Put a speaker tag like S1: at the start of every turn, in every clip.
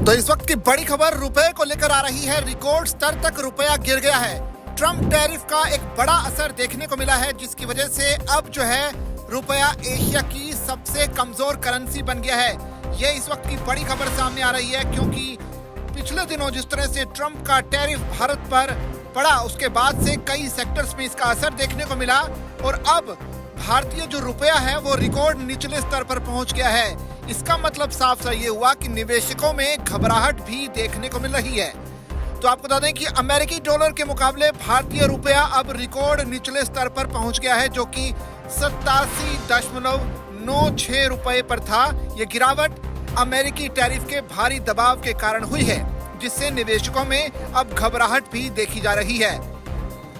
S1: तो इस वक्त की बड़ी खबर रुपए को लेकर आ रही है। रिकॉर्ड स्तर तक रुपया गिर गया है। ट्रम्प टैरिफ का एक बड़ा असर देखने को मिला है, जिसकी वजह से अब जो है रुपया एशिया की सबसे कमजोर करेंसी बन गया है। ये इस वक्त की बड़ी खबर सामने आ रही है, क्योंकि पिछले दिनों जिस तरह से ट्रम्प का टैरिफ भारत पर पड़ा, उसके बाद से कई सेक्टर्स में इसका असर देखने को मिला और अब भारतीय जो रुपया है वो रिकॉर्ड निचले स्तर पर पहुंच गया है। इसका मतलब साफ सा ये हुआ कि निवेशकों में घबराहट भी देखने को मिल रही है। तो आपको बता दें कि अमेरिकी डॉलर के मुकाबले भारतीय रुपया अब रिकॉर्ड निचले स्तर पर पहुंच गया है, जो कि 87.96 रुपए पर था। ये गिरावट अमेरिकी टैरिफ के भारी दबाव के कारण हुई है, जिससे निवेशकों में अब घबराहट भी देखी जा रही है।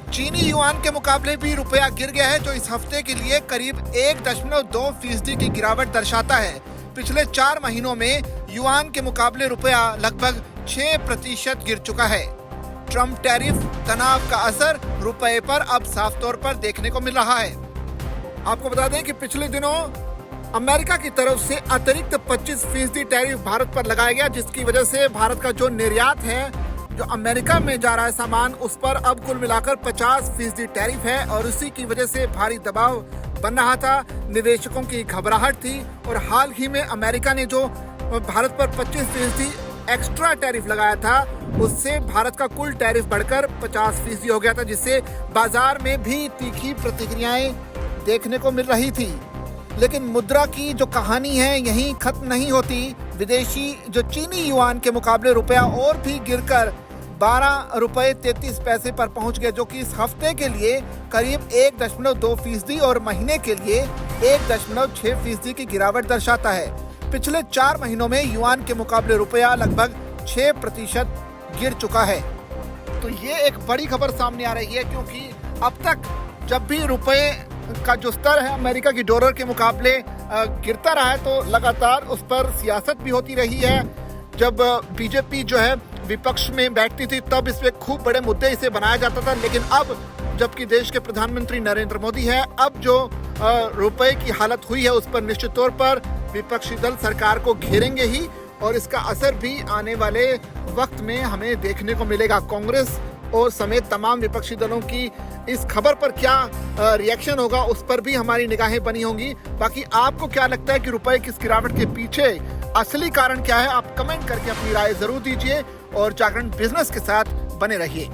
S1: चीनी युआन के मुकाबले भी रुपया गिर गया है, जो इस हफ्ते के लिए करीब 1.2% की गिरावट दर्शाता है। पिछले 4 महीनों में युआन के मुकाबले रुपया लगभग 6% गिर चुका है। ट्रम्प टैरिफ तनाव का असर रुपए पर अब साफ तौर पर देखने को मिल रहा है। आपको बता दें कि पिछले दिनों अमेरिका की तरफ से अतिरिक्त 25% टैरिफ भारत पर लगाया गया, जिसकी वजह से भारत का जो निर्यात है, जो अमेरिका में जा रहा है सामान, उस पर अब कुल मिलाकर 50% टैरिफ है और इसी की वजह से भारी दबाव बन रहा था। निवेशकों की घबराहट थी और हाल ही में अमेरिका ने जो भारत पर 25% एक्स्ट्रा टैरिफ लगाया था, उससे भारत का कुल टैरिफ बढ़कर 50% हो गया था, जिससे बाजार में भी तीखी प्रतिक्रियाएं देखने को मिल रही थी। लेकिन मुद्रा की जो कहानी है यहीं खत्म नहीं होती। विदेशी जो चीनी युआन के मुकाबले रुपया और भी गिरकर 12 रुपये 33 पैसे पर पहुंच गए, जो कि इस हफ्ते के लिए करीब 1.2% और महीने के लिए 1.6% की गिरावट दर्शाता है। पिछले 4 महीनों में युआन के मुकाबले रुपया लगभग 6% गिर चुका है। तो ये एक बड़ी खबर सामने आ रही है, क्योंकि अब तक जब भी रुपये का जो स्तर है अमेरिका की डॉलर के मुकाबले गिरता रहा है, तो लगातार उस पर सियासत भी होती रही है। जब बीजेपी जो है विपक्ष में बैठती थी, तब इसमें खूब बड़े मुद्दे इसे बनाया जाता था। लेकिन अब जबकि देश के प्रधानमंत्री नरेंद्र मोदी है, अब जो रुपए की हालत हुई है, उस पर निश्चित तौर पर विपक्षी दल सरकार को घेरेंगे ही और इसका असर भी आने वाले वक्त में हमें देखने को मिलेगा। कांग्रेस और समेत तमाम विपक्षी दलों की इस खबर पर क्या रिएक्शन होगा, उस पर भी हमारी निगाहें बनी होंगी। बाकी आपको क्या लगता है कि रुपए की इस गिरावट के पीछे असली कारण क्या है? आप कमेंट करके अपनी राय जरूर दीजिए और जागरण बिजनेस के साथ बने रहिए।